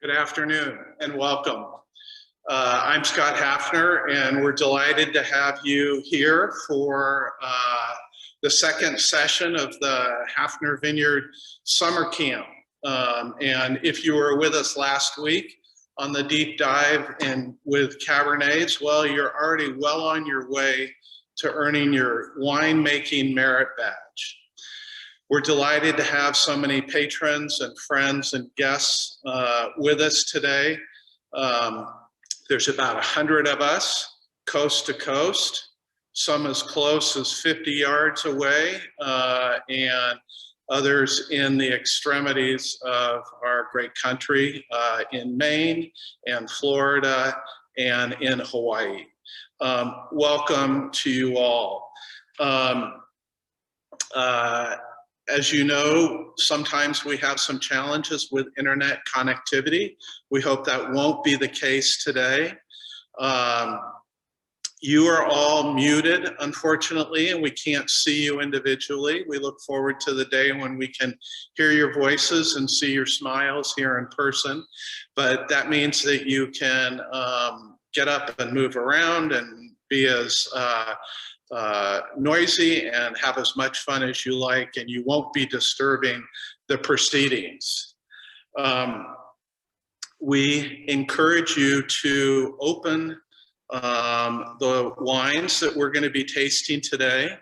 Good afternoon and welcome. I'm Scott Hafner, and we're delighted to have you here for the second session of the Hafner Vineyard Summer Camp. And if you were with us last week on the deep dive with Cabernets, well, you're already well on your way to earning your winemaking merit badge. We're delighted to have so many patrons and friends and guests with us today. There's about 100 of us, coast to coast, some as close as 50 yards away, and others in the extremities of our great country in Maine and Florida and in Hawaii. Welcome to you all. As you know, sometimes we have some challenges with internet connectivity. We hope that won't be the case today. You are all muted, unfortunately, and we can't see you individually. We look forward to the day when we can hear your voices and see your smiles here in person. But that means that you can get up and move around and be as noisy and have as much fun as you like, and you won't be disturbing the proceedings. We encourage you to open the wines that we're going to be tasting today,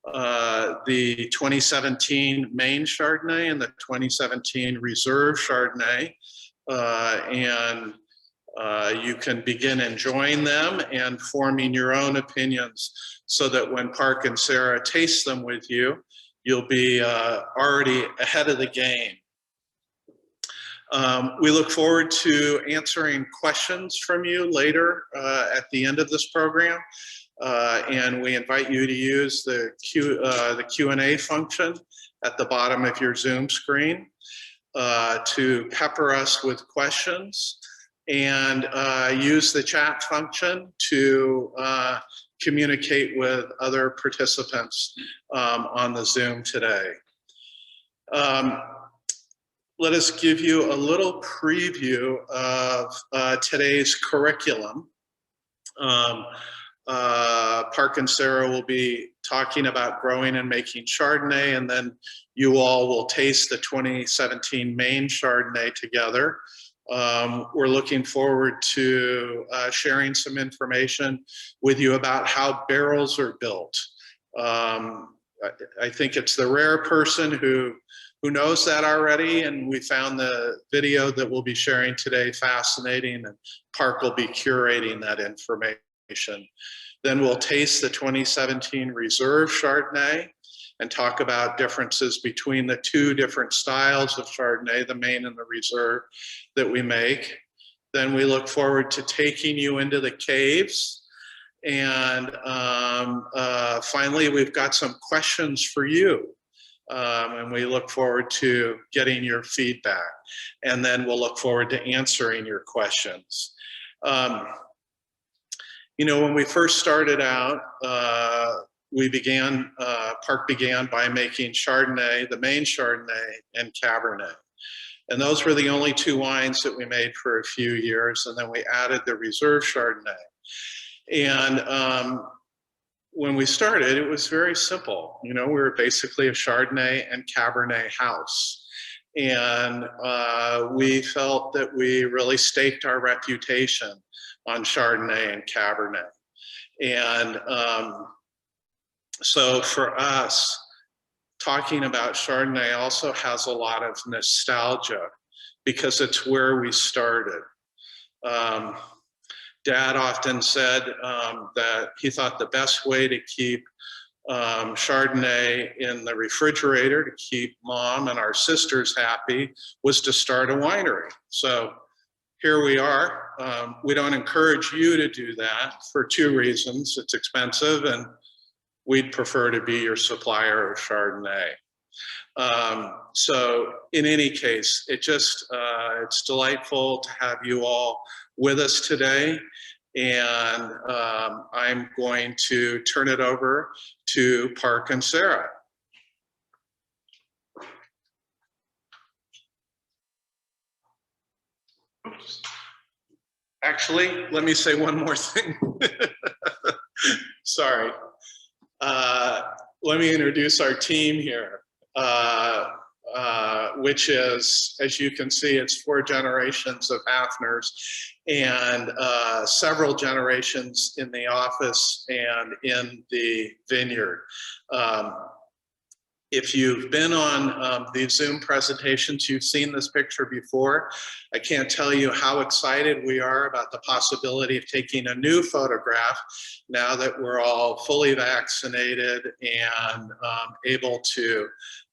the 2017 Maine Chardonnay and the 2017 Reserve Chardonnay, and you can begin enjoying them and forming your own opinions so that when Parke and Sarah taste them with you, you'll be already ahead of the game. We look forward to answering questions from you later at the end of this program, and we invite you to use the Q&A function at the bottom of your Zoom screen to pepper us with questions, and use the chat function to communicate with other participants on the Zoom today. Let us give you a little preview of today's curriculum. Parke and Sarah will be talking about growing and making Chardonnay, and then you all will taste the 2017 Maine Chardonnay together. We're looking forward to sharing some information with you about how barrels are built. I think it's the rare person who knows that already, and we found the video that we'll be sharing today fascinating, and Parke will be curating that information. Then we'll taste the 2017 Reserve Chardonnay and talk about differences between the two different styles of Chardonnay, the Maine and the Reserve, that we make. Then we look forward to taking you into the caves. And finally, we've got some questions for you. And we look forward to getting your feedback. And then we'll look forward to answering your questions. You know, when we first started out, Parke began by making Chardonnay, the Maine Chardonnay, and Cabernet. And those were the only two wines that we made for a few years. And then we added the Reserve Chardonnay. And when we started, it was very simple. You know, we were basically a Chardonnay and Cabernet house. And we felt that we really staked our reputation on Chardonnay and Cabernet. And so for us, talking about Chardonnay also has a lot of nostalgia because it's where we started. Dad often said that he thought the best way to keep Chardonnay in the refrigerator, to keep Mom and our sisters happy, was to start a winery. So here we are. We don't encourage you to do that for two reasons. It's expensive, and we'd prefer to be your supplier of Chardonnay. So in any case, it's delightful to have you all with us today. And I'm going to turn it over to Parke and Sarah. Oops. Actually, let me say one more thing. Sorry. Let me introduce our team here, which is, as you can see, it's 4 generations of Hafners and several generations in the office and in the vineyard. If you've been on these Zoom presentations, you've seen this picture before. I can't tell you how excited we are about the possibility of taking a new photograph now that we're all fully vaccinated and able to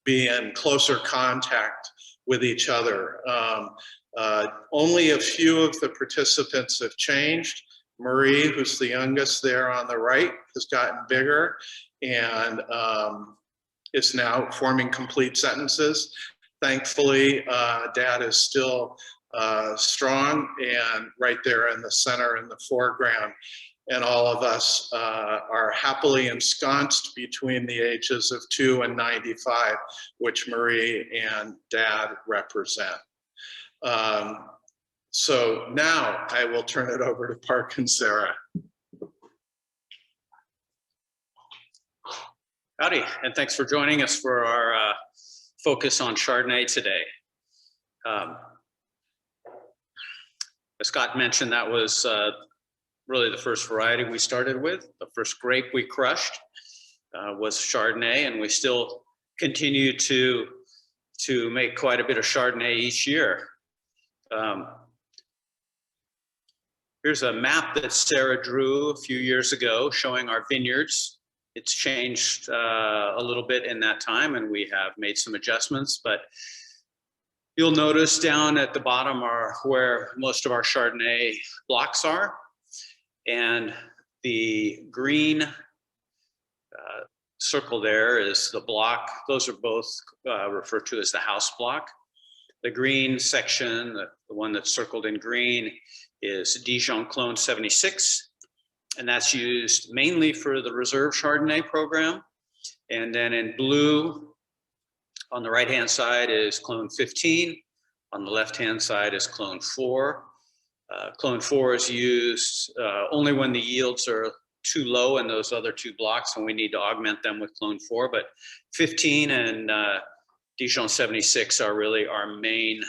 be in closer contact with each other. Only a few of the participants have changed. Marie, who's the youngest there on the right, has gotten bigger and is now forming complete sentences. Thankfully, Dad is still strong and right there in the center in the foreground. And all of us are happily ensconced between the ages of 2 and 95, which Marie and Dad represent. So now I will turn it over to Parke and Sarah. Howdy, and thanks for joining us for our focus on Chardonnay today. As Scott mentioned, that was really the first variety we started with. The first grape we crushed was Chardonnay, and we still continue to make quite a bit of Chardonnay each year. Here's a map that Sarah drew a few years ago showing our vineyards. It's changed a little bit in that time, and we have made some adjustments, but you'll notice down at the bottom are where most of our Chardonnay blocks are, and the green circle there is the block. Those are both referred to as the house block. The green section, the one that's circled in green, is Dijon Clone 76. And that's used mainly for the Reserve Chardonnay program. And then in blue, on the right-hand side is Clone 15. On the left-hand side is Clone 4. Clone 4 is used only when the yields are too low in those other 2 blocks, and we need to augment them with Clone 4. But 15 and Dijon 76 are really our main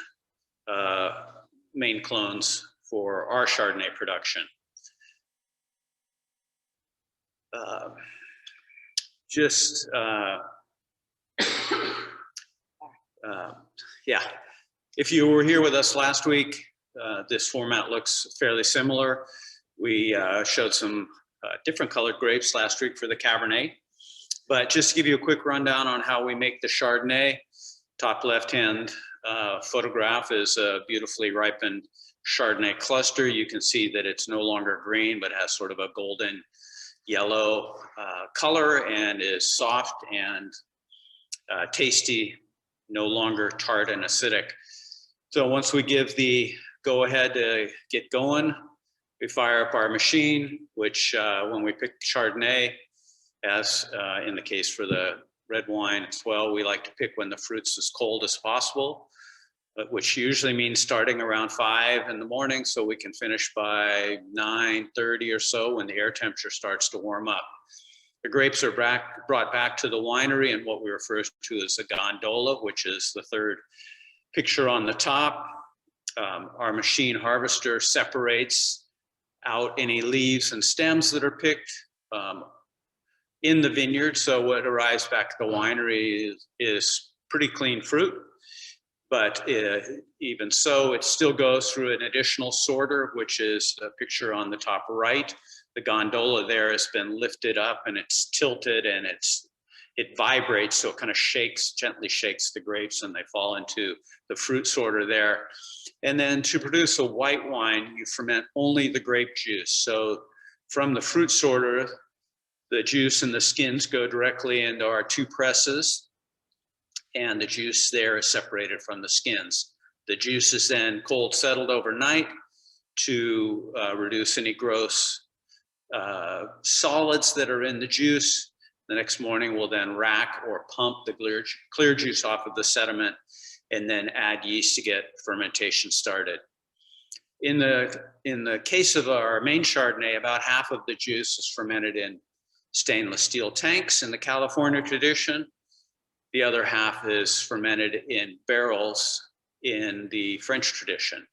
clones for our Chardonnay production. Yeah, if you were here with us last week, this format looks fairly similar. We showed some different colored grapes last week for the Cabernet, but just to give you a quick rundown on how we make the Chardonnay, top left-hand photograph is a beautifully ripened Chardonnay cluster. You can see that it's no longer green, but has sort of a golden yellow color and is soft and tasty, no longer tart and acidic. So once we give the go ahead to get going, we fire up our machine, which when we pick Chardonnay, as in the case for the red wine as well, we like to pick when the fruit's as cold as possible, which usually means starting around 5 in the morning so we can finish by 9:30 or so when the air temperature starts to warm up. The grapes are brought back to the winery in what we refer to as a gondola, which is the third picture on the top. Our machine harvester separates out any leaves and stems that are picked in the vineyard. So what arrives back to the winery is pretty clean fruit. But even so, it still goes through an additional sorter, which is a picture on the top right. The gondola there has been lifted up and it's tilted and it vibrates, so it kind of shakes, gently shakes the grapes, and they fall into the fruit sorter there. And then to produce a white wine, you ferment only the grape juice. So from the fruit sorter, the juice and the skins go directly into our 2 presses, and the juice there is separated from the skins. The juice is then cold settled overnight to reduce any gross solids that are in the juice. The next morning we'll then rack or pump the clear juice off of the sediment and then add yeast to get fermentation started. In the case of our main Chardonnay, about half of the juice is fermented in stainless steel tanks in the California tradition. The other half is fermented in barrels in the French tradition.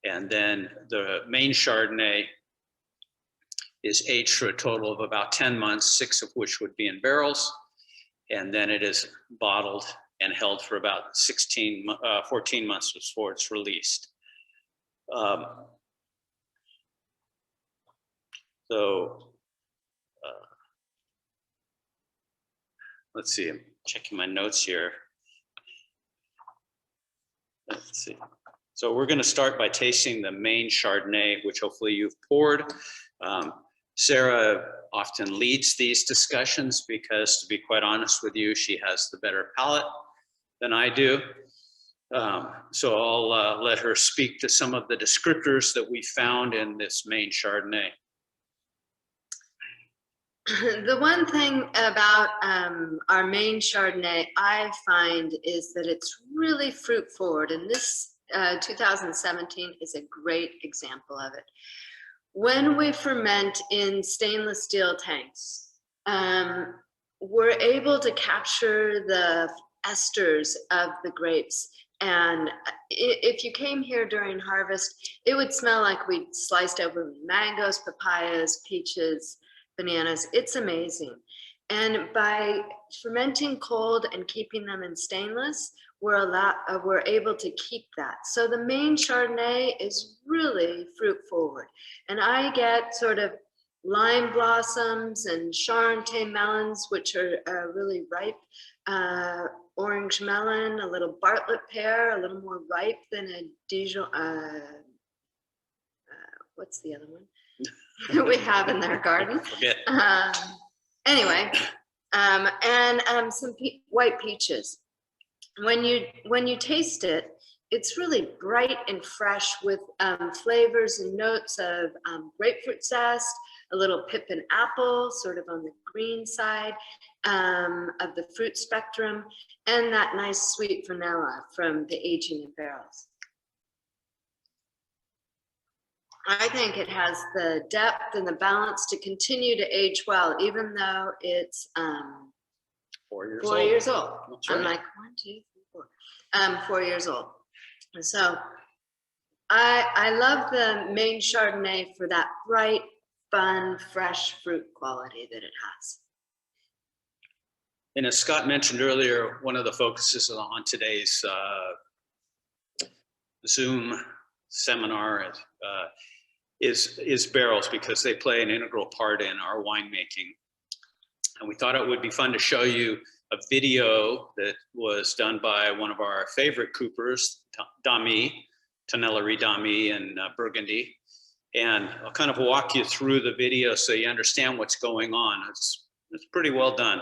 And then the main Chardonnay is aged for a total of about 10 months, 6 of which would be in barrels. And then it is bottled and held for about 14 months before it's released. Let's see, I'm checking my notes here. Let's see. So we're going to start by tasting the main Chardonnay, which hopefully you've poured. Sarah often leads these discussions because, to be quite honest with you, she has the better palate than I do. So I'll let her speak to some of the descriptors that we found in this main Chardonnay. The one thing about our main Chardonnay I find is that it's really fruit forward, and this 2017 is a great example of it. When we ferment in stainless steel tanks, we're able to capture the esters of the grapes. And if you came here during harvest, it would smell like we sliced open mangoes, papayas, peaches, bananas. It's amazing. And by fermenting cold and keeping them in stainless, we're able to keep that. So the main Chardonnay is really fruit forward. And I get sort of lime blossoms and Charente melons, which are really ripe, orange melon, a little Bartlett pear, a little more ripe than a Dijon, what's the other one that we have in their garden? Anyway, and some white peaches. When you taste it, it's really bright and fresh with flavors and notes of grapefruit zest, a little pippin apple, sort of on the green side of the fruit spectrum, and that nice sweet vanilla from the aging in barrels. I think it has the depth and the balance to continue to age well, even though it's 4 years old. That's right. I'm like 1, 2, 3, 4. 4 years old. And so I love the main Chardonnay for that bright, fun, fresh fruit quality that it has. And as Scott mentioned earlier, one of the focuses on today's Zoom seminar is barrels, because they play an integral part in our winemaking. And we thought it would be fun to show you a video that was done by one of our favorite coopers, Damy, Tonnellerie Damy in Burgundy. And I'll kind of walk you through the video so you understand what's going on. It's pretty well done.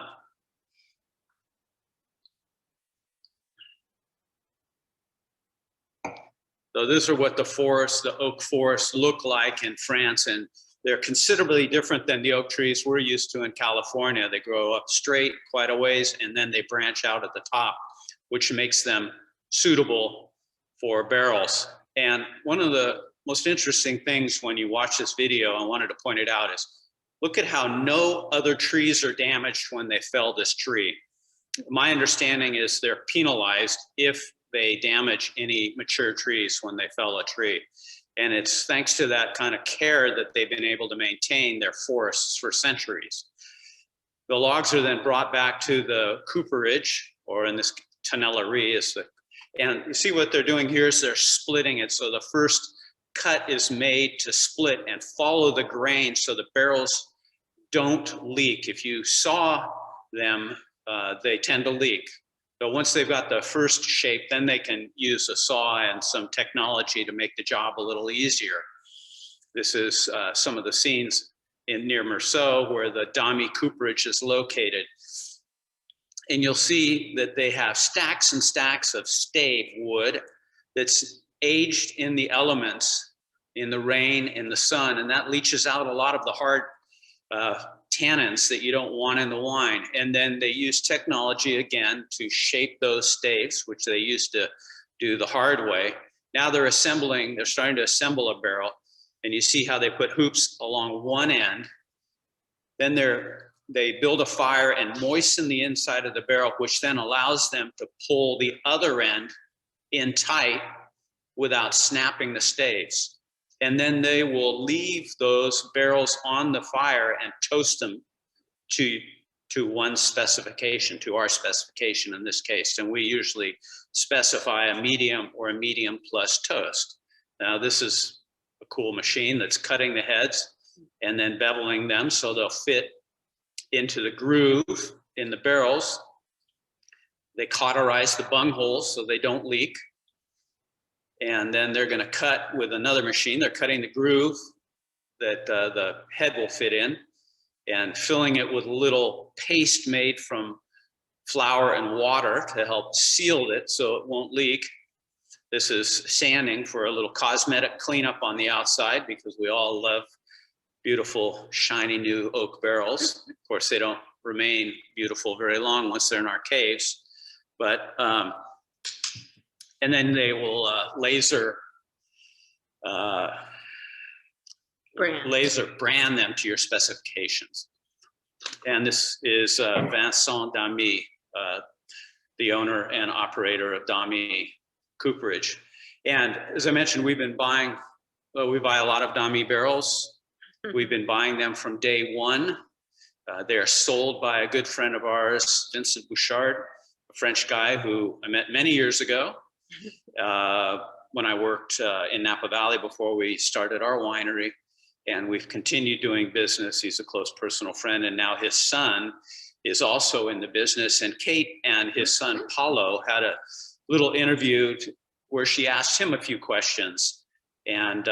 So these are what the oak forests look like in France, and they're considerably different than the oak trees we're used to in California. They grow up straight quite a ways, and then they branch out at the top, which makes them suitable for barrels. And one of the most interesting things when you watch this video, I wanted to point it out, is look at how no other trees are damaged when they fell this tree. My understanding is they're penalized if they damage any mature trees when they fell a tree. And it's thanks to that kind of care that they've been able to maintain their forests for centuries. The logs are then brought back to the cooperage, or in this tonnellerie and you see what they're doing here is they're splitting it. So the first cut is made to split and follow the grain so the barrels don't leak. If you saw them, they tend to leak. So once they've got the first shape, then they can use a saw and some technology to make the job a little easier. This is some of the scenes near Meursault, where the Damy cooperage is located. And you'll see that they have stacks and stacks of stave wood that's aged in the elements, in the rain, in the sun, and that leaches out a lot of the hard tannins that you don't want in the wine. And then they use technology again to shape those staves, which they used to do the hard way, Now they're starting to assemble a barrel, and you see how they put hoops along one end. Then they build a fire and moisten the inside of the barrel, which then allows them to pull the other end in tight without snapping the staves. And then they will leave those barrels on the fire and toast them to one specification, to our specification in this case. And we usually specify a medium or a medium plus toast. Now this is a cool machine that's cutting the heads and then beveling them so they'll fit into the groove in the barrels. They cauterize the bung holes so they don't leak. And then they're gonna cut with another machine. They're cutting the groove that the head will fit in and filling it with a little paste made from flour and water to help seal it so it won't leak. This is sanding for a little cosmetic cleanup on the outside because we all love beautiful, shiny new oak barrels. Of course, they don't remain beautiful very long once they're in our caves, but and then they will laser brand them to your specifications. And this is Vincent Damy, the owner and operator of Damy Cooperage. And as I mentioned, we buy a lot of Damy barrels. We've been buying them from day one. They are sold by a good friend of ours, Vincent Bouchard, a French guy who I met many years ago when I worked in Napa Valley before we started our winery. And we've continued doing business. He's a close personal friend. And now his son is also in the business. And Kate and his son, Paulo, had a little interview where she asked him a few questions. And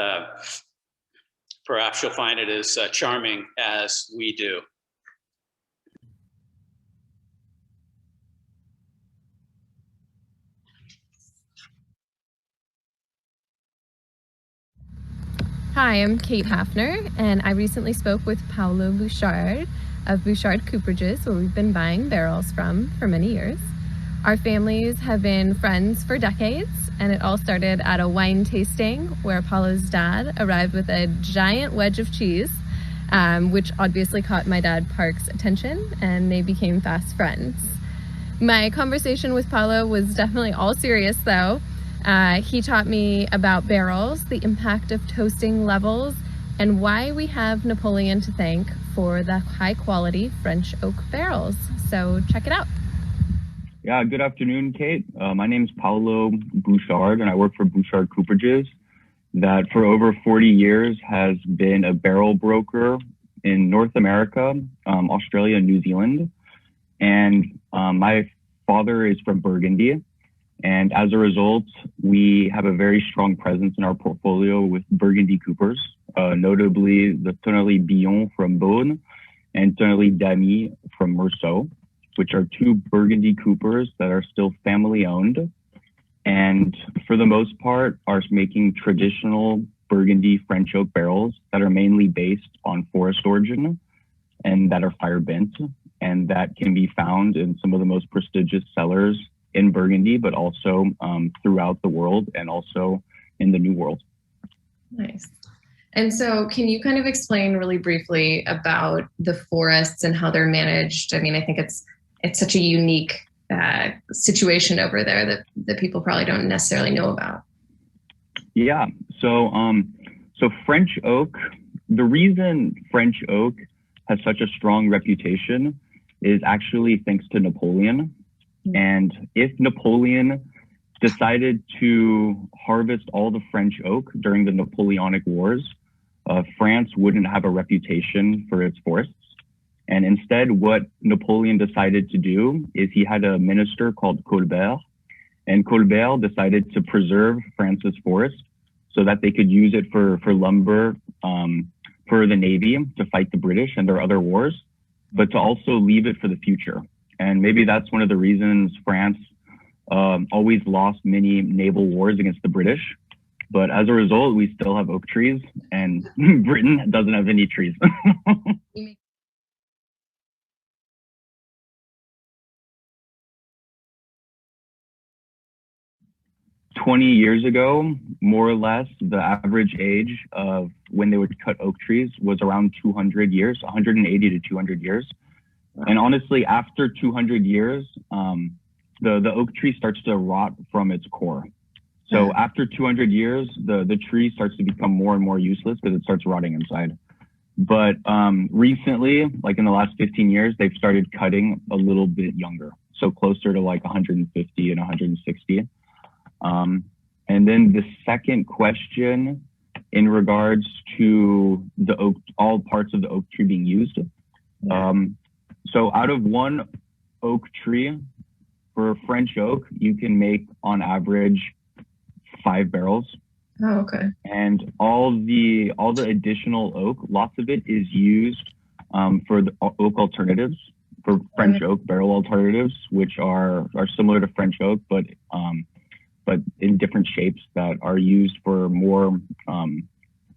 perhaps you'll find it as charming as we do. Hi, I'm Kate Hafner, and I recently spoke with Paulo Bouchard of Bouchard Cooperages, where we've been buying barrels from for many years. Our families have been friends for decades, and it all started at a wine tasting where Paulo's dad arrived with a giant wedge of cheese, which obviously caught my dad Parke's attention, and they became fast friends. My conversation with Paulo was definitely all serious, though. He taught me about barrels, the impact of toasting levels, and why we have Napoleon to thank for the high quality French oak barrels. So check it out. Yeah, good afternoon, Kate. My name is Paulo Bouchard, and I work for Bouchard Cooperages that for over 40 years has been a barrel broker in North America, Australia, and New Zealand. And my father is from Burgundy. And as a result, we have a very strong presence in our portfolio with Burgundy Coopers, notably the Tonnerie Billon from Beaune and Tonnerie Damy from Meursault, which are two Burgundy Coopers that are still family owned. And for the most part, are making traditional Burgundy French oak barrels that are mainly based on forest origin and that are fire bent, and that can be found in some of the most prestigious cellars in Burgundy, but also throughout the world and also in the New World. Nice. And so can you kind of explain really briefly about the forests and how they're managed? I mean, I think it's such a unique situation over there that people probably don't necessarily know about. Yeah, so French oak, the reason French oak has such a strong reputation is actually thanks to Napoleon. And if Napoleon decided to harvest all the French oak during the Napoleonic Wars, France wouldn't have a reputation for its forests. And instead, what Napoleon decided to do is he had a minister called Colbert, and Colbert decided to preserve France's forest so that they could use it for lumber, for the Navy to fight the British and their other wars, but to also leave it for the future. And maybe that's one of the reasons France always lost many naval wars against the British. But as a result, we still have oak trees, and Britain doesn't have any trees. 20 years ago, more or less, the average age of when they would cut oak trees was around 200 years, 180 to 200 years. And honestly, after 200 years, the oak tree starts to rot from its core. So after 200 years, the tree starts to become more and more useless because it starts rotting inside. But recently, like in the last 15 years, they've started cutting a little bit younger. So closer to like 150 and 160. And then the second question in regards to the oak, all parts of the oak tree being used. So out of one oak tree, for French oak, you can make on average 5 barrels. Oh, okay. And all the additional oak, lots of it is used for the oak alternatives, for French oak barrel alternatives, which are similar to French oak, but in different shapes that are used for more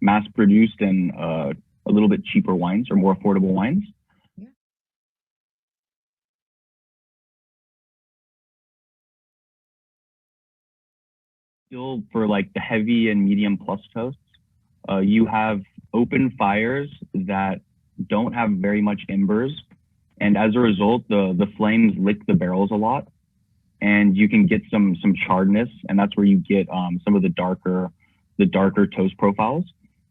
mass-produced and a little bit cheaper wines or more affordable wines. Still, for like the heavy and medium plus toasts, you have open fires that don't have very much embers, and as a result, the flames lick the barrels a lot, and you can get some charredness, and that's where you get some of the darker toast profiles.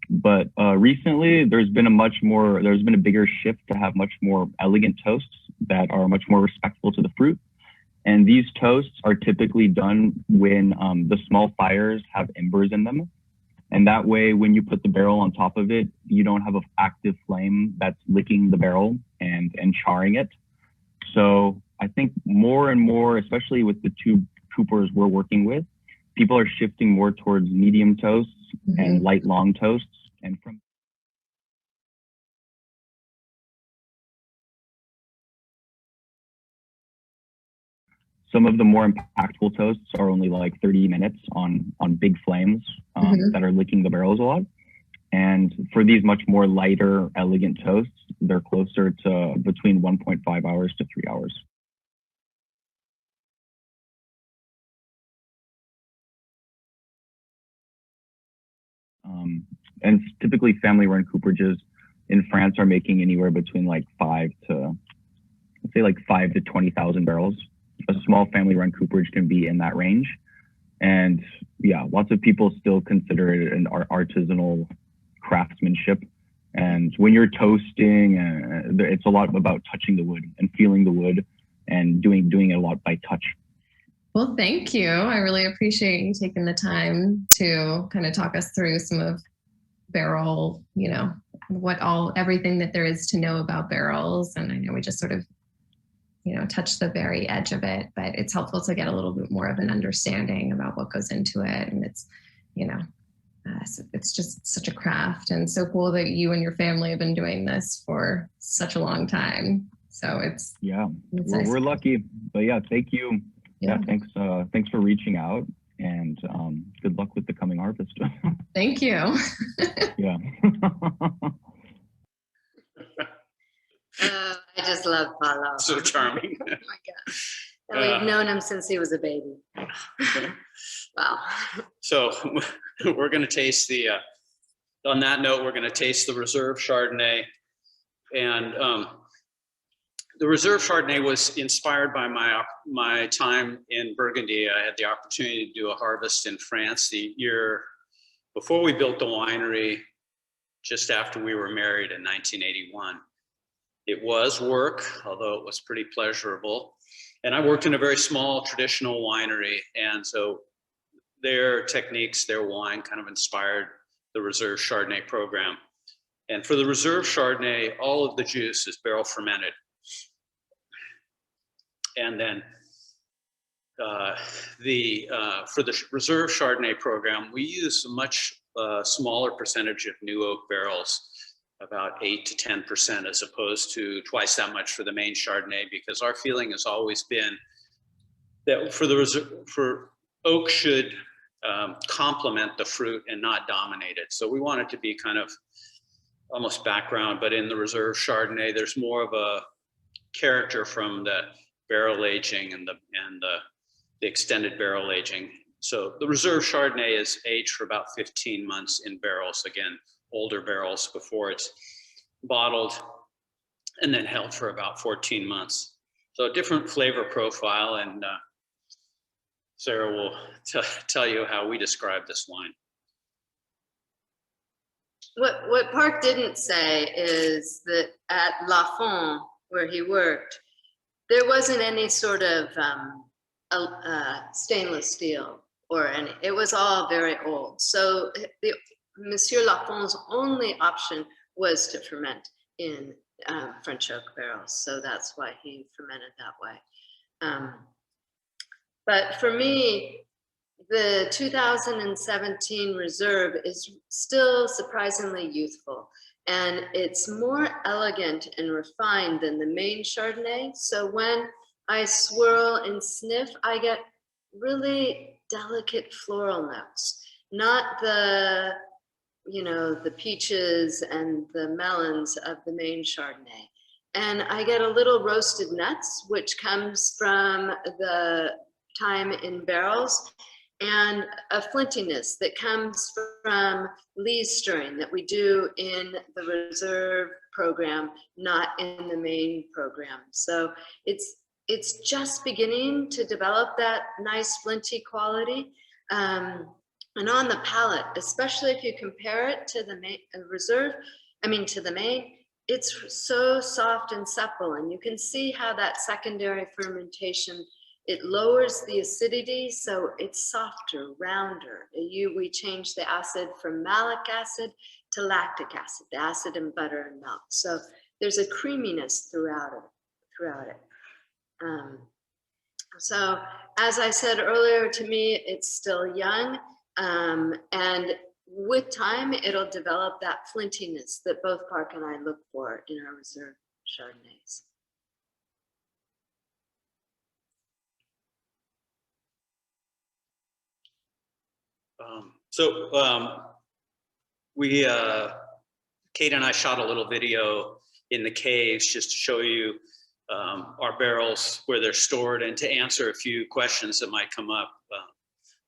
But recently, there's been a bigger shift to have much more elegant toasts that are much more respectful to the fruit. And these toasts are typically done when the small fires have embers in them. And that way, when you put the barrel on top of it, you don't have an active flame that's licking the barrel and charring it. So I think more and more, especially with the two coopers we're working with, people are shifting more towards medium toasts and light long toasts. And from some of the more impactful toasts are only like 30 minutes on big flames that are licking the barrels a lot. And for these much more lighter, elegant toasts, they're closer to between 1.5 hours to 3 hours. And typically family-run cooperages in France are making anywhere between like 5 to 20,000 barrels. A small family-run cooperage can be in that range. And yeah, lots of people still consider it an artisanal craftsmanship. And when you're toasting, it's a lot about touching the wood and feeling the wood and doing it a lot by touch. Well, thank you. I really appreciate you taking the time to kind of talk us through some of barrel, everything that there is to know about barrels. And I know we just sort of, touch the very edge of it, but it's helpful to get a little bit more of an understanding about what goes into it. And it's, it's just such a craft, and so cool that you and your family have been doing this for such a long time. So it's nice. We're lucky, but yeah, thank you. Yeah, thanks for reaching out, and good luck with the coming harvest. Thank you. Yeah. I just love Paulo. So charming. Oh my God. And we've known him since he was a baby. Wow. So we're going to taste on that note, we're going to taste the Reserve Chardonnay. And the Reserve Chardonnay was inspired by my time in Burgundy. I had the opportunity to do a harvest in France the year before we built the winery, just after we were married in 1981. It was work, although it was pretty pleasurable. And I worked in a very small traditional winery. And so their techniques, their wine kind of inspired the Reserve Chardonnay program. And for the Reserve Chardonnay, all of the juice is barrel fermented. And then for the Reserve Chardonnay program, we use a much smaller percentage of new oak barrels, about 8 to 10%, as opposed to twice that much for the main Chardonnay, because our feeling has always been that for oak should complement the fruit and not dominate it. So we want it to be kind of almost background, but in the Reserve Chardonnay, there's more of a character from the barrel aging and the extended barrel aging. So the Reserve Chardonnay is aged for about 15 months in barrels, again, older barrels before it's bottled and then held for about 14 months. So a different flavor profile, and Sarah will tell you how we describe this wine. What Parke didn't say is that at Lafon, where he worked, there wasn't any sort of stainless steel or any, it was all very old. So Monsieur Lafon's only option was to ferment in French oak barrels. So that's why he fermented that way. But for me, the 2017 Reserve is still surprisingly youthful, and it's more elegant and refined than the main Chardonnay. So when I swirl and sniff, I get really delicate floral notes, not the, you know, the peaches and the melons of the main Chardonnay. And I get a little roasted nuts, which comes from the time in barrels, and a flintiness that comes from lees stirring that we do in the Reserve program, not in the main program. So it's just beginning to develop that nice flinty quality. And on the palate, especially if you compare it to the main Reserve, to the main, it's so soft and supple, and you can see how that secondary fermentation, it lowers the acidity, so it's softer, rounder. We change the acid from malic acid to lactic acid, the acid in butter and milk. So there's a creaminess throughout it. So as I said earlier, to me, it's still young, and with time, it'll develop that flintiness that both Parke and I look for in our Reserve Chardonnays. Kate and I shot a little video in the caves just to show you our barrels, where they're stored, and to answer a few questions that might come up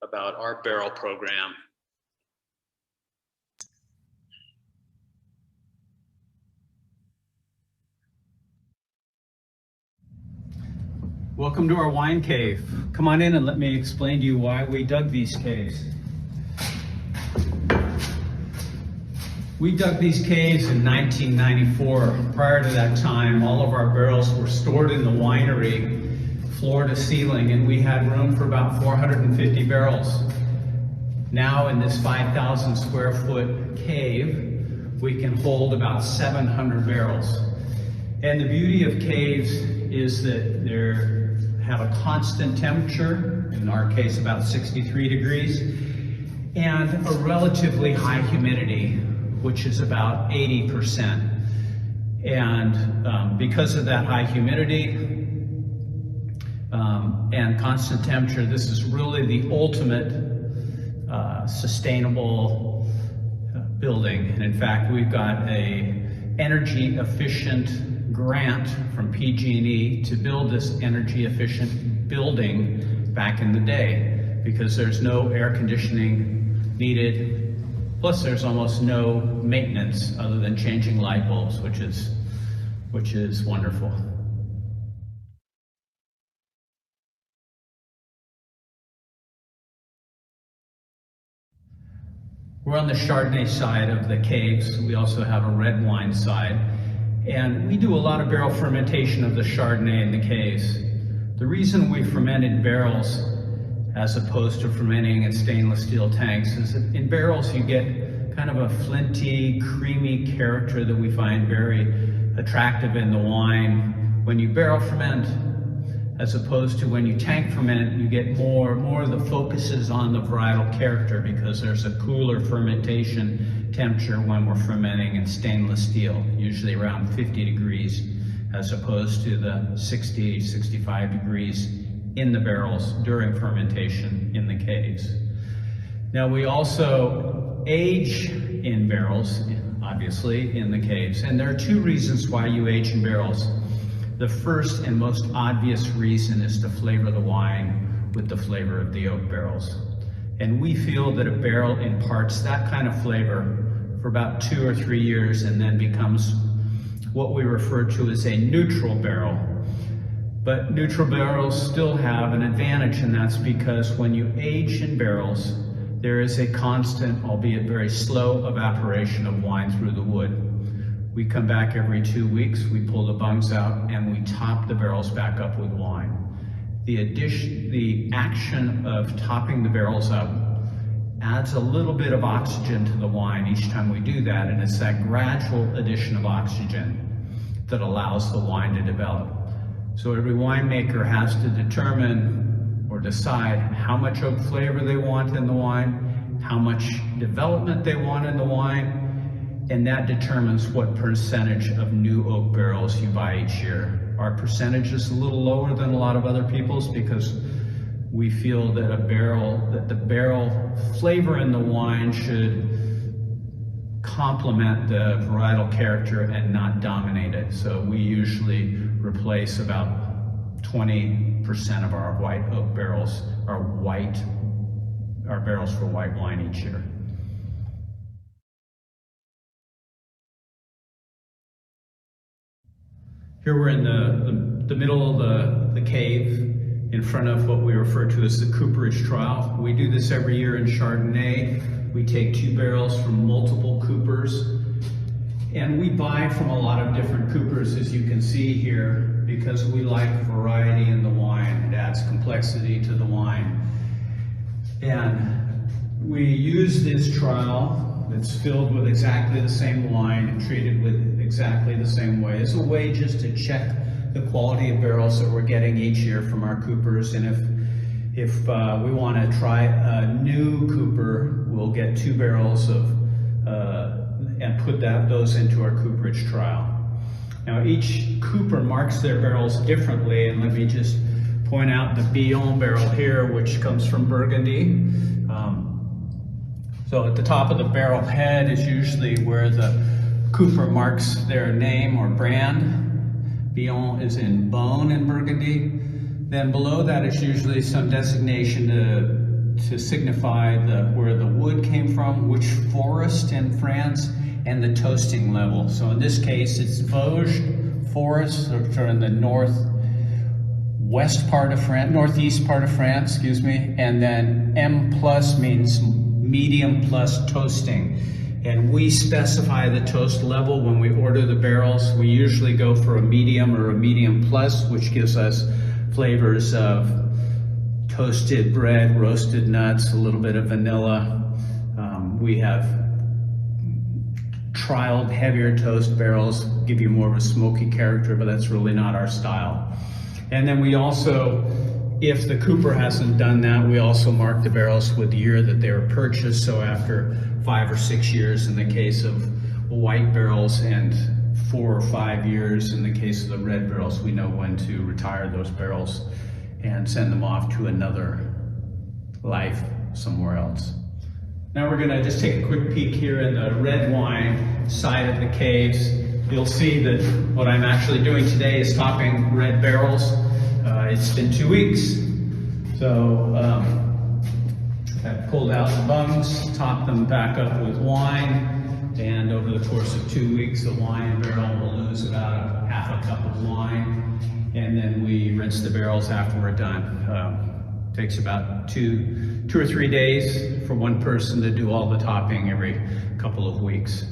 about our barrel program. Welcome to our wine cave. Come on in and let me explain to you why we dug these caves. We dug these caves in 1994. Prior to that time, all of our barrels were stored in the winery, floor to ceiling, and we had room for about 450 barrels. Now in this 5,000 square foot cave, we can hold about 700 barrels. And the beauty of caves is that they have a constant temperature, in our case about 63 degrees, and a relatively high humidity, which is about 80%. And because of that high humidity and constant temperature, this is really the ultimate sustainable building. And in fact, we've got an energy efficient grant from PG&E to build this energy efficient building back in the day, because there's no air conditioning needed. Plus, there's almost no maintenance other than changing light bulbs, which is wonderful. We're on the Chardonnay side of the caves. We also have a red wine side, and we do a lot of barrel fermentation of the Chardonnay in the caves. The reason we ferment in barrels as opposed to fermenting in stainless steel tanks is that in barrels you get kind of a flinty, creamy character that we find very attractive in the wine. When you barrel ferment, as opposed to when you tank ferment, you get more of the focuses on the varietal character, because there's a cooler fermentation temperature when we're fermenting in stainless steel, usually around 50 degrees, as opposed to the 60, 65 degrees in the barrels during fermentation in the caves. Now we also age in barrels, obviously, in the caves, and there are two reasons why you age in barrels. The first and most obvious reason is to flavor the wine with the flavor of the oak barrels. And we feel that a barrel imparts that kind of flavor for about 2 or 3 years and then becomes what we refer to as a neutral barrel. But neutral barrels still have an advantage, and that's because when you age in barrels, there is a constant, albeit very slow, evaporation of wine through the wood. We come back every 2 weeks, we pull the bungs out, and we top the barrels back up with wine. The action of topping the barrels up adds a little bit of oxygen to the wine each time we do that, and it's that gradual addition of oxygen that allows the wine to develop. So every winemaker has to determine or decide how much oak flavor they want in the wine, how much development they want in the wine, and that determines what percentage of new oak barrels you buy each year. Our percentage is a little lower than a lot of other people's because we feel that the barrel flavor in the wine should complement the varietal character and not dominate it. So we usually replace about 20% of our white oak barrels, our barrels for white wine each year. Here we're in the middle of the cave in front of what we refer to as the cooperage trial. We do this every year in Chardonnay. We take 2 barrels from multiple coopers, and we buy from a lot of different coopers, as you can see here, because we like variety in the wine. It adds complexity to the wine. And we use this trial that's filled with exactly the same wine and treated with exactly the same way as a way just to check the quality of barrels that we're getting each year from our coopers. And if we want to try a new cooper, we'll get 2 barrels of and put those into our cooperage trial. Now each cooper marks their barrels differently, and let me just point out the Billon barrel here, which comes from Burgundy. So at the top of the barrel head is usually where the cooper marks their name or brand. Billon is in bone in Burgundy. Then below that is usually some designation to signify where the wood came from, which forest in France, and the toasting level. So in this case, it's Vosges forests, which are in the northeast part of France, excuse me, and then M+ means medium plus toasting. And we specify the toast level when we order the barrels. We usually go for a medium or a medium plus, which gives us flavors of toasted bread, roasted nuts, a little bit of vanilla. We have trialed heavier toast barrels, give you more of a smoky character, but that's really not our style. And then we also, if the cooper hasn't done that, we also mark the barrels with the year that they were purchased. So after 5 or 6 years in the case of white barrels and 4 or 5 years in the case of the red barrels, we know when to retire those barrels and send them off to another life somewhere else. Now we're gonna just take a quick peek here in the red wine side of the caves. You'll see that what I'm actually doing today is topping red barrels. It's been 2 weeks. So I've pulled out the bungs, topped them back up with wine, and over the course of 2 weeks, the wine barrel will lose about half a cup of wine, and then we rinse the barrels after we're done. Takes about two or 3 days for one person to do all the topping every couple of weeks.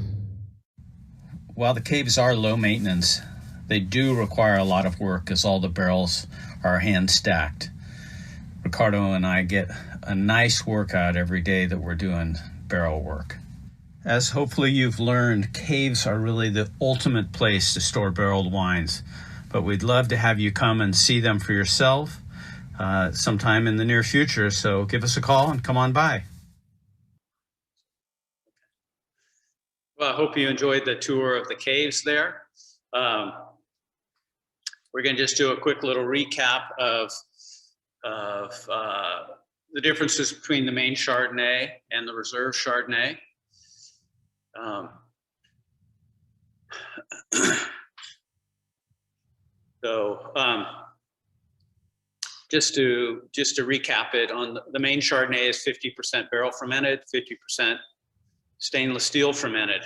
While the caves are low maintenance, they do require a lot of work as all the barrels are hand stacked. Ricardo and I get a nice workout every day that we're doing barrel work. As hopefully you've learned, caves are really the ultimate place to store barreled wines, but we'd love to have you come and see them for yourself sometime in the near future. So give us a call and come on by. Well, I hope you enjoyed the tour of the caves there. We're going to just do a quick little recap of the differences between the main Chardonnay and the Reserve Chardonnay. just to recap it, on the main Chardonnay is 50% barrel fermented, 50% stainless steel fermented,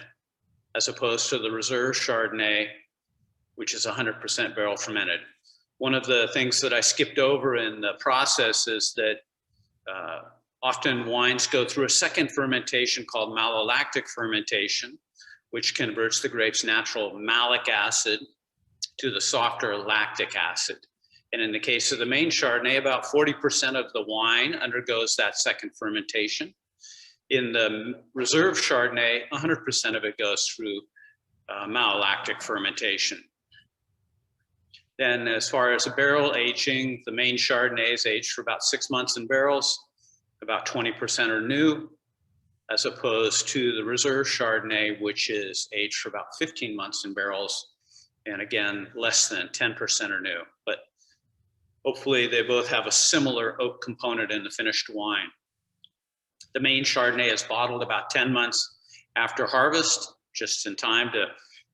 as opposed to the Reserve Chardonnay, which is 100% barrel fermented. One of the things that I skipped over in the process is that often wines go through a second fermentation called malolactic fermentation, which converts the grape's natural malic acid to the softer lactic acid. And in the case of the main Chardonnay, about 40% of the wine undergoes that second fermentation. In the Reserve Chardonnay, 100% of it goes through malolactic fermentation. Then as far as the barrel aging, the main Chardonnay is aged for about 6 months in barrels, about 20% are new, as opposed to the Reserve Chardonnay, which is aged for about 15 months in barrels, and again, less than 10% are new. But hopefully they both have a similar oak component in the finished wine. The main Chardonnay is bottled about 10 months after harvest, just in time to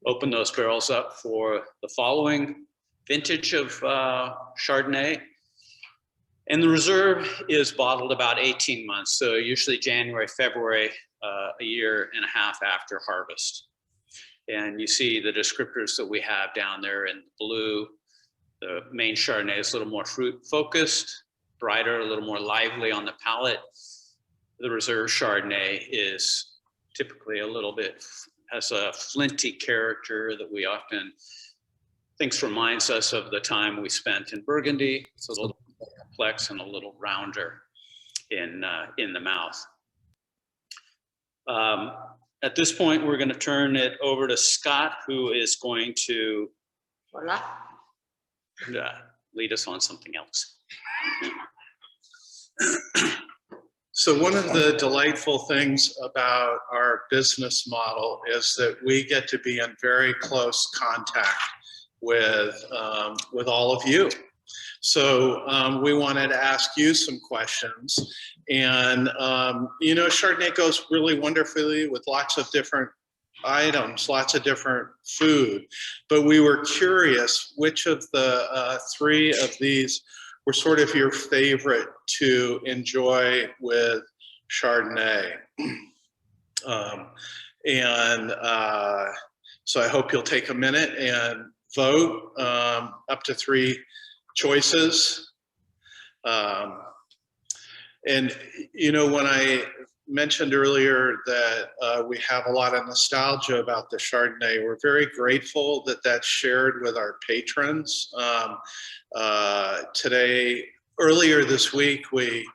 open those barrels up for the following vintage of Chardonnay. And the Reserve is bottled about 18 months, so usually January, February, a year and a half after harvest. And you see the descriptors that we have down there in blue. The main Chardonnay is a little more fruit focused, brighter, a little more lively on the palate. The Reserve Chardonnay is typically a little bit, has a flinty character that we often think reminds us of the time we spent in Burgundy. It's a little more complex and a little rounder in the mouth. At this point, we're going to turn it over to Scott, who is going to lead us on something else. So one of the delightful things about our business model is that we get to be in very close contact with all of you. So we wanted to ask you some questions. And, you know, Chardonnay goes really wonderfully with lots of different items, lots of different food. But we were curious which of the three of these were sort of your favorite to enjoy with Chardonnay. So I hope you'll take a minute and vote up to 3 choices. And, you know, when I mentioned earlier that we have a lot of nostalgia about the Chardonnay, we're very grateful that that's shared with our patrons. Earlier this week, we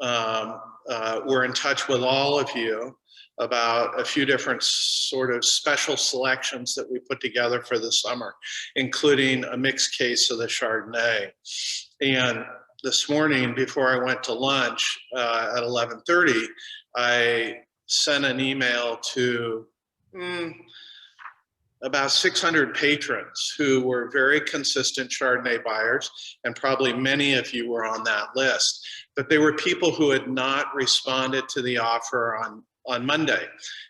were in touch with all of you about a few different sort of special selections that we put together for the summer, including a mixed case of the Chardonnay. And this morning, before I went to lunch at 11:30, I sent an email to about 600 patrons who were very consistent Chardonnay buyers, and probably many of you were on that list. But they were people who had not responded to the offer on Monday.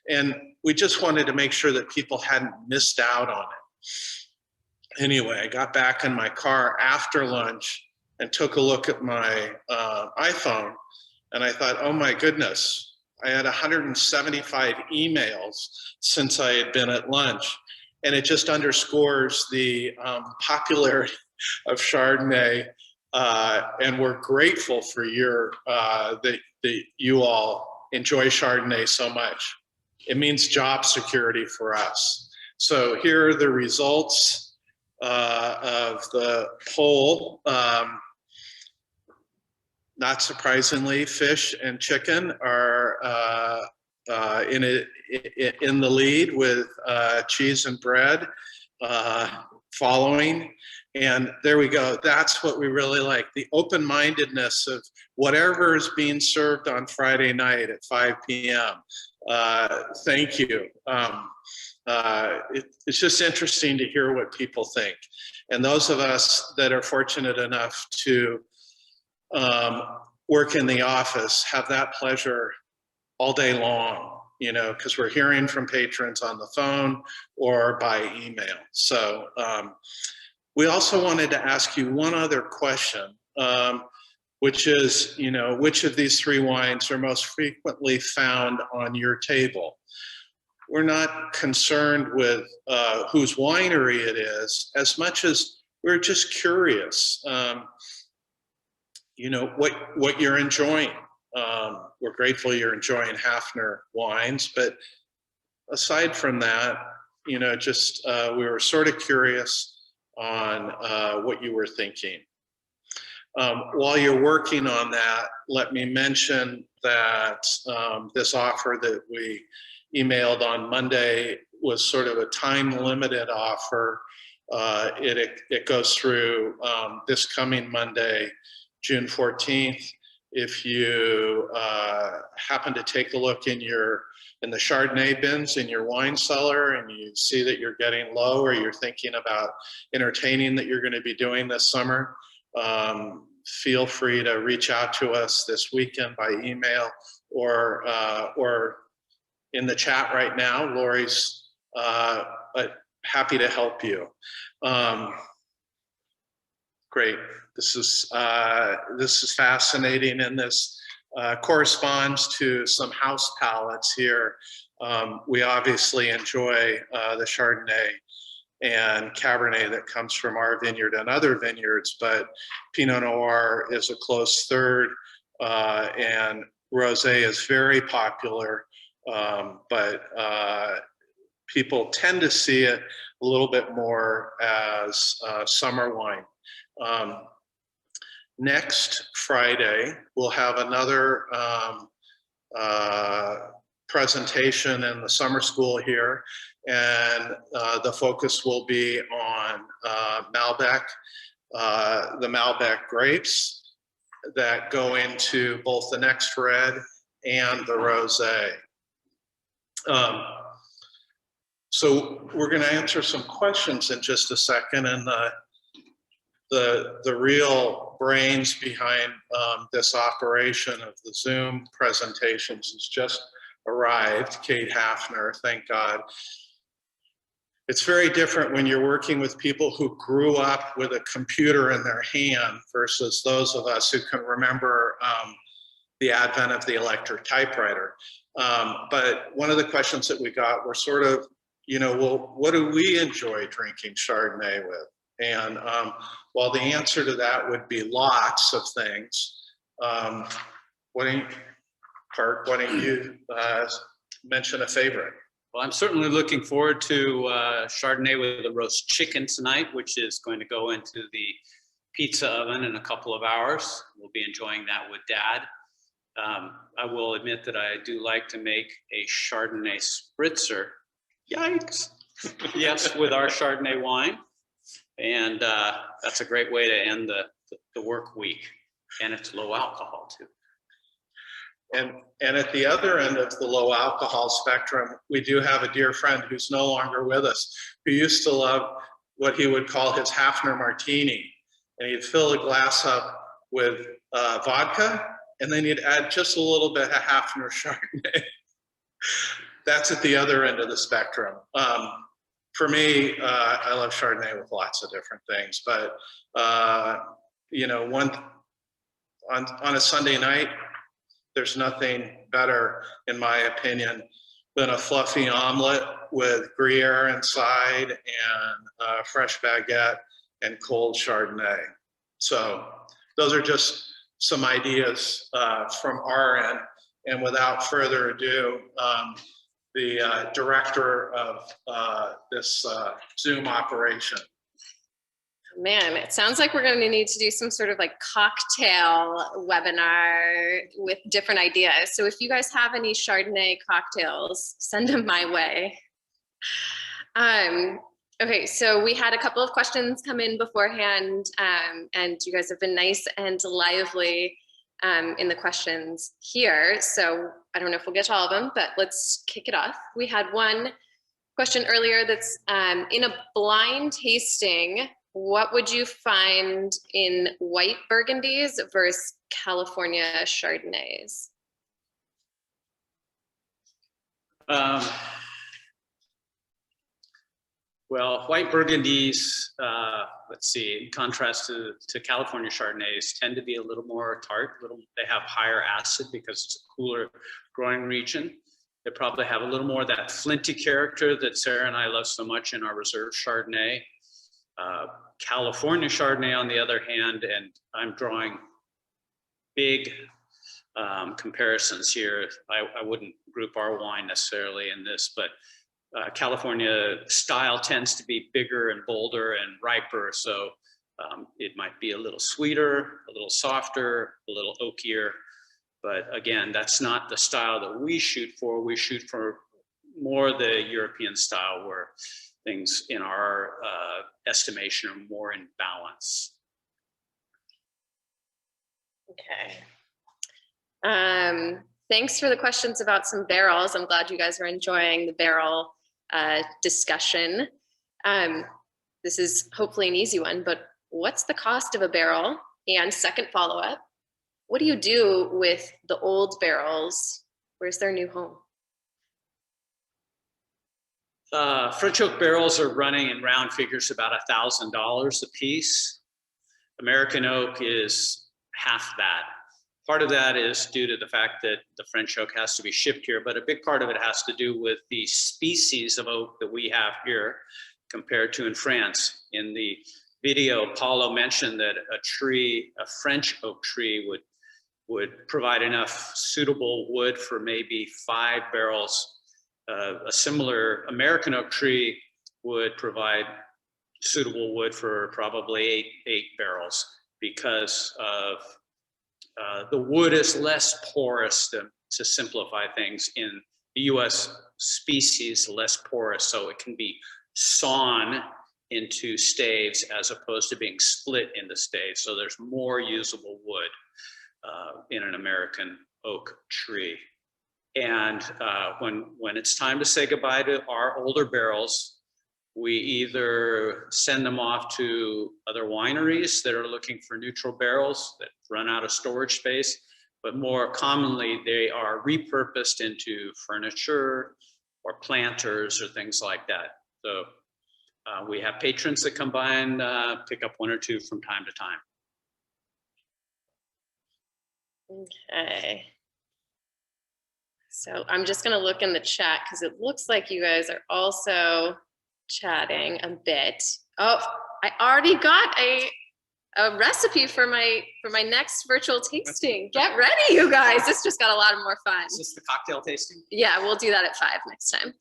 And we just wanted to make sure that people hadn't missed out on it. Anyway, I got back in my car after lunch and took a look at my iPhone, and I thought, oh my goodness, I had 175 emails since I had been at lunch. And it just underscores the popularity of Chardonnay, and we're grateful for that you all enjoy Chardonnay so much. It means job security for us. So here are the results of the poll. Not surprisingly, fish and chicken are in the lead, with cheese and bread following. And there we go. That's what we really like, the open-mindedness of whatever is being served on Friday night at 5 p.m. Thank you. It's just interesting to hear what people think. And those of us that are fortunate enough to work in the office have that pleasure all day long, you know, because we're hearing from patrons on the phone or by email. So we also wanted to ask you one other question. which is, you know, which of these three wines are most frequently found on your table. We're not concerned with whose winery it is as much as we're just curious, you know, what you're enjoying. We're grateful you're enjoying Hafner wines, but aside from that, you know, just we were sort of curious on what you were thinking. While you're working on that, let me mention that this offer that we emailed on Monday was sort of a time-limited offer. It goes through this coming Monday, June 14th. If you happen to take a look in the Chardonnay bins in your wine cellar and you see that you're getting low, or you're thinking about entertaining that you're going to be doing this summer, feel free to reach out to us this weekend by email or in the chat right now. Lori's happy to help you. Great. This is fascinating, and this corresponds to some house palates here. We obviously enjoy the Chardonnay and Cabernet that comes from our vineyard and other vineyards, but Pinot Noir is a close third, and Rosé is very popular, but people tend to see it a little bit more as summer wine. Next Friday, we'll have another presentation in the summer school here, and the focus will be on Malbec, the Malbec grapes that go into both the next red and the rosé. So we're going to answer some questions in just a second, and the real brains behind this operation of the Zoom presentations has just arrived, Kate Hafner, thank God. It's very different when you're working with people who grew up with a computer in their hand versus those of us who can remember the advent of the electric typewriter. But one of the questions that we got were sort of, you know, well, what do we enjoy drinking Chardonnay with? And while the answer to that would be lots of things, why don't you mention a favorite? Well, I'm certainly looking forward to Chardonnay with a roast chicken tonight, which is going to go into the pizza oven in a couple of hours. We'll be enjoying that with Dad. I will admit that I do like to make a Chardonnay spritzer. Yikes. Yes, with our Chardonnay wine. And that's a great way to end the work week. And it's low alcohol too. And at the other end of the low alcohol spectrum, we do have a dear friend who's no longer with us, who used to love what he would call his Hafner martini. And he'd fill a glass up with vodka, and then he'd add just a little bit of Hafner Chardonnay. That's at the other end of the spectrum. For me, I love Chardonnay with lots of different things, but you know, on a Sunday night, there's nothing better, in my opinion, than a fluffy omelet with Gruyere inside and fresh baguette and cold Chardonnay. So those are just some ideas from our end. And without further ado, the director of this Zoom operation. Man, it sounds like we're going to need to do some sort of like cocktail webinar with different ideas. So if you guys have any Chardonnay cocktails, send them my way. Okay, so we had a couple of questions come in beforehand, and you guys have been nice and lively in the questions here. So I don't know if we'll get to all of them, but let's kick it off. We had one question earlier that's in a blind tasting, what would you find in white Burgundies versus California Chardonnays? Well, white Burgundies, let's see, in contrast to California Chardonnays, tend to be a little more tart. They have higher acid because it's a cooler growing region. They probably have a little more of that flinty character that Sarah and I love so much in our Reserve Chardonnay. California Chardonnay, on the other hand, and I'm drawing big comparisons here. I wouldn't group our wine necessarily in this, but California style tends to be bigger and bolder and riper, so it might be a little sweeter, a little softer, a little oakier. But again, that's not the style that we shoot for. We shoot for more the European style, where things in our estimation are more in balance. Okay. Thanks for the questions about some barrels. I'm glad you guys are enjoying the barrel discussion. This is hopefully an easy one, but what's the cost of a barrel? And second follow-up, what do you do with the old barrels? Where's their new home? French oak barrels are running in round figures about $1,000 a piece. American oak is half that. Part of that is due to the fact that the French oak has to be shipped here, but a big part of it has to do with the species of oak that we have here compared to in France. In the video, Paulo mentioned that a French oak tree would provide enough suitable wood for maybe 5 barrels. A similar American oak tree would provide suitable wood for probably 8 barrels, because of the wood is less porous, to simplify things. In the US species, less porous, so it can be sawn into staves as opposed to being split into staves. So there's more usable wood in an American oak tree. And when it's time to say goodbye to our older barrels, we either send them off to other wineries that are looking for neutral barrels that run out of storage space, but more commonly they are repurposed into furniture or planters or things like that. So we have patrons that come by and pick up 1 or 2 from time to time. Okay. So I'm just going to look in the chat because it looks like you guys are also chatting a bit. Oh, I already got a recipe for my next virtual tasting. Get ready, you guys. This just got a lot more fun. Is this the cocktail tasting? Yeah, we'll do that at 5 next time.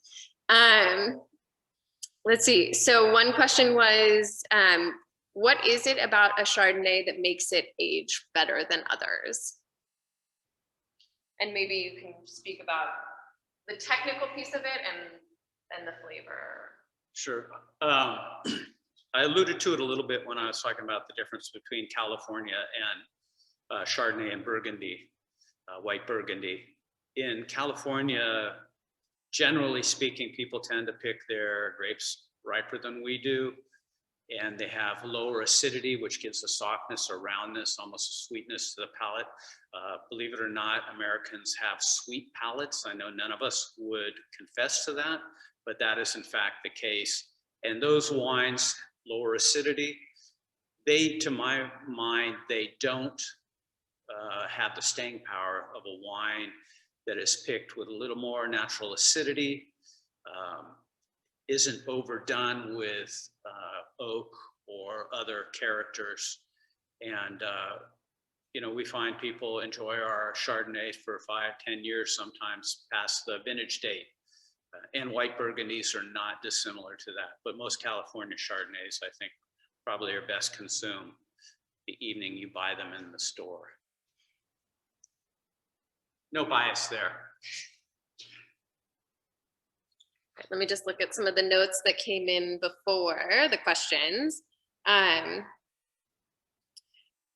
Let's see. So one question was, what is it about a Chardonnay that makes it age better than others? And maybe you can speak about the technical piece of it and the flavor. Sure. I alluded to it a little bit when I was talking about the difference between California and Chardonnay and Burgundy, white Burgundy. In California, generally speaking, people tend to pick their grapes riper than we do, and they have lower acidity, which gives a softness or roundness, almost a sweetness to the palate. Believe it or not, Americans have sweet palates. I know none of us would confess to that, but that is in fact the case. And those wines, lower acidity, to my mind, they don't have the staying power of a wine that is picked with a little more natural acidity, isn't overdone with oak or other characters. And we find people enjoy our Chardonnay for 5-10 years, sometimes past the vintage date. And white Burgundies are not dissimilar to that, but most California Chardonnays, I think, probably are best consumed the evening you buy them in the store. No bias there. Let me just look at some of the notes that came in before the questions.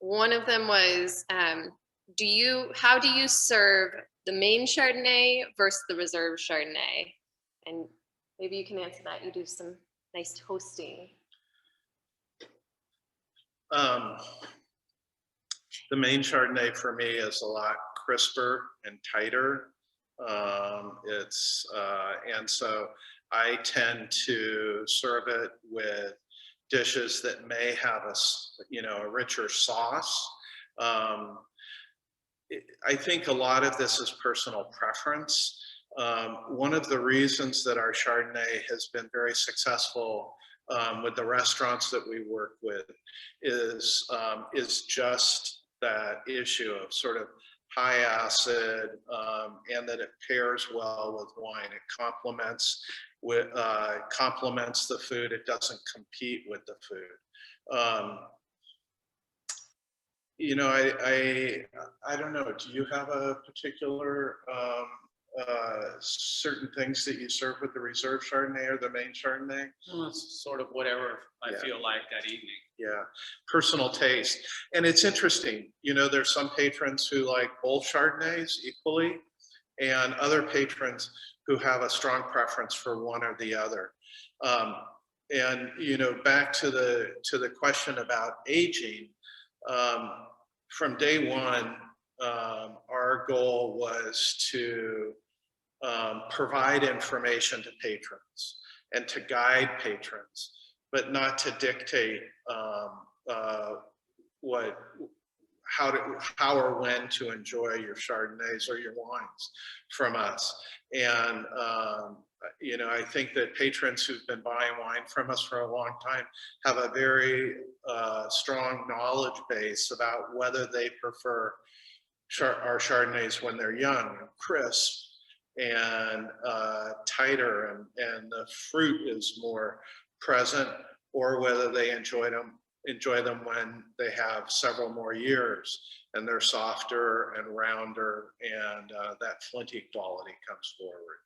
One of them was, how do you serve the main Chardonnay versus the Reserve Chardonnay? And maybe you can answer that. You do some nice toasting. The main Chardonnay for me is a lot crisper and tighter. And so I tend to serve it with dishes that may have a richer sauce. I think a lot of this is personal preference. One of the reasons that our Chardonnay has been very successful with the restaurants that we work with is just that issue of sort of high acid, and that it pairs well with wine. It complements the food. It doesn't compete with the food. I don't know. Do you have a particular certain things that you serve with the Reserve Chardonnay or the main Chardonnay? Well, it's sort of whatever I feel like that evening. Yeah, personal taste. And it's interesting, there's some patrons who like both Chardonnays equally, and other patrons who have a strong preference for one or the other. And back to the question about aging, from day one, our goal was to provide information to patrons and to guide patrons, but not to dictate how or when to enjoy your Chardonnays or your wines from us. And I think that patrons who've been buying wine from us for a long time have a very strong knowledge base about whether they prefer our Chardonnays when they're young and crisp and tighter and the fruit is more present, or whether they enjoy them when they have several more years and they're softer and rounder, and that flinty quality comes forward.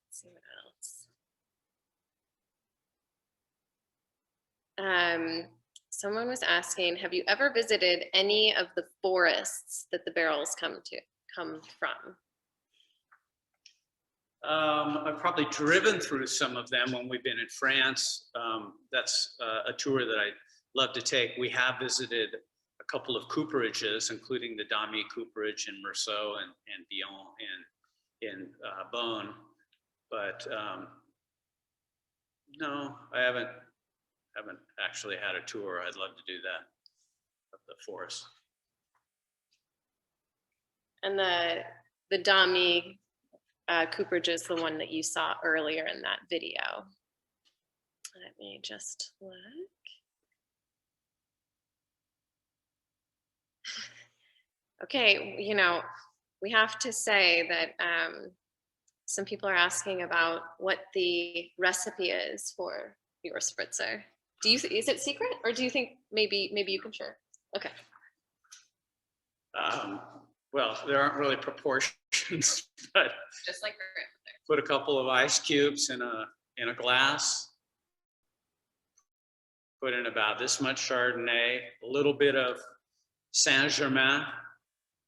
Let's see what else. Someone was asking, have you ever visited any of the forests that the barrels come from? I've probably driven through some of them when we've been in France. That's a tour that I love to take. We have visited a couple of cooperages, including the Damy cooperage in Meursault and Dion in Beaune. But no, I haven't actually had a tour. I'd love to do that of the forest. And the Damy cooperage is the one that you saw earlier in that video. Let me just look. Okay, we have to say that some people are asking about what the recipe is for your spritzer. Is it secret, or do you think maybe you can share? Okay. Well, there aren't really proportions, but Just like your grandmother. put a couple of ice cubes in a glass. Put in about this much Chardonnay, a little bit of Saint-Germain,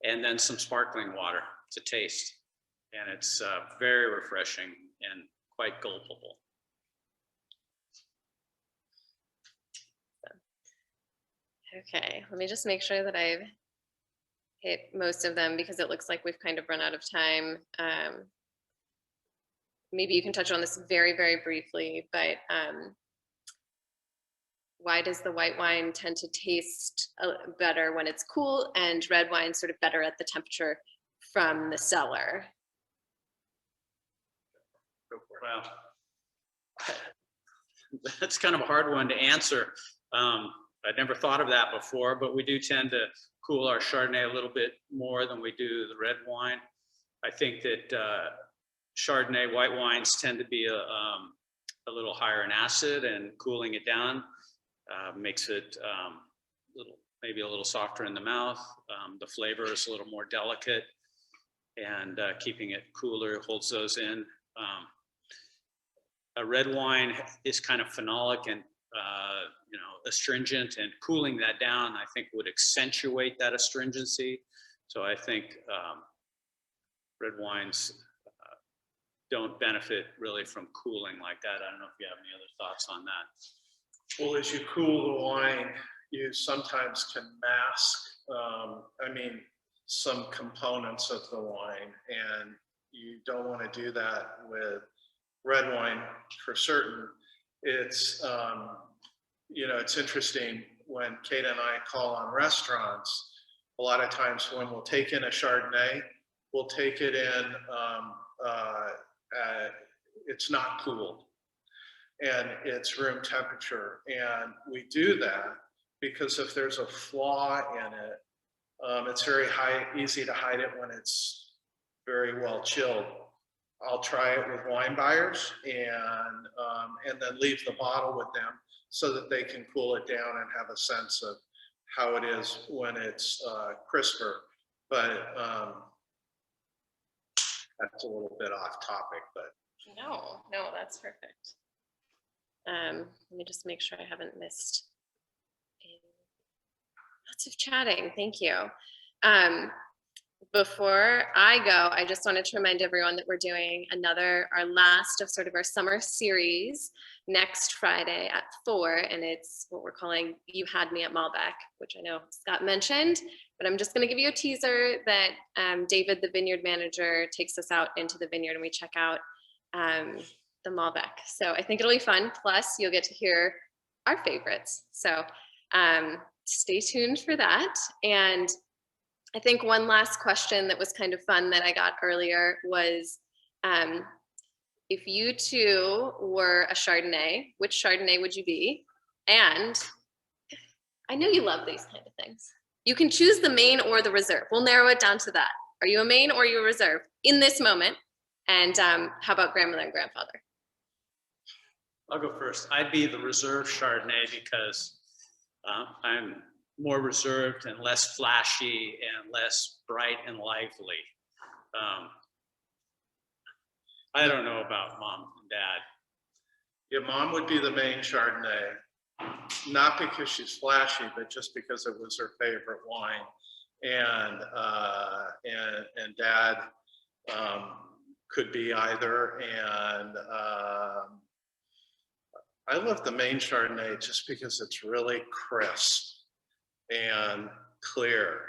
and then some sparkling water to taste. And it's very refreshing and quite gulpable. Okay, let me just make sure that I've hit most of them, because it looks like we've kind of run out of time. Maybe you can touch on this very, very briefly, but why does the white wine tend to taste better when it's cool, and red wine sort of better at the temperature from the cellar? Well, that's kind of a hard one to answer. I'd never thought of that before, but we do tend to cool our Chardonnay a little bit more than we do the red wine. I think that Chardonnay white wines tend to be a little higher in acid, and cooling it down makes it maybe a little softer in the mouth. The flavor is a little more delicate, and keeping it cooler holds those in. A red wine is kind of phenolic and astringent, and cooling that down, I think, would accentuate that astringency. So I think red wines don't benefit really from cooling like that. I don't know if you have any other thoughts on that. Well, as you cool the wine, you sometimes can mask, some components of the wine, and you don't want to do that with red wine for certain. It's, you know, it's interesting when Kate and I call on restaurants, a lot of times when we'll take in a Chardonnay, we'll take it in, it's not cooled and it's room temperature. And we do that because if there's a flaw in it, it's very easy to hide it when it's very well chilled. I'll try it with wine buyers and then leave the bottle with them so that they can cool it down and have a sense of how it is when it's crisper. But that's a little bit off topic, but. No, that's perfect. Let me just make sure I haven't missed lots of chatting. Thank you. Before I go, I just wanted to remind everyone that we're doing our last of sort of our summer series next Friday at 4, and it's what we're calling You Had Me at Malbec, which I know Scott mentioned, but I'm just going to give you a teaser that David, the vineyard manager, takes us out into the vineyard and we check out the Malbec. So I think it'll be fun. Plus you'll get to hear our favorites. So stay tuned for that. And I think one last question that was kind of fun that I got earlier was, if you two were a Chardonnay, which Chardonnay would you be? And I know you love these kind of things. You can choose the main or the reserve. We'll narrow it down to that. Are you a main or are you a reserve in this moment? And how about grandmother and grandfather? I'll go first. I'd be the Reserve Chardonnay because I'm more reserved and less flashy and less bright and lively. I don't know about mom and dad. Yeah, mom would be the main Chardonnay, not because she's flashy, but just because it was her favorite wine. And dad could be either. And I love the main Chardonnay just because it's really crisp and clear.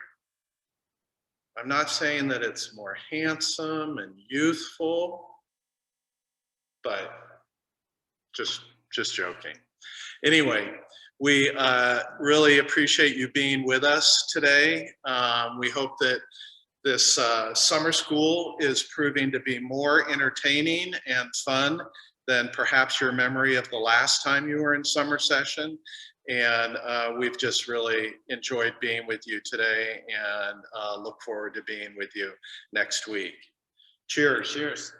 I'm not saying that it's more handsome and youthful, but just joking. Anyway, we really appreciate you being with us today. We hope that this summer school is proving to be more entertaining and fun than perhaps your memory of the last time you were in summer session. And we've just really enjoyed being with you today and look forward to being with you next week. Cheers. Cheers.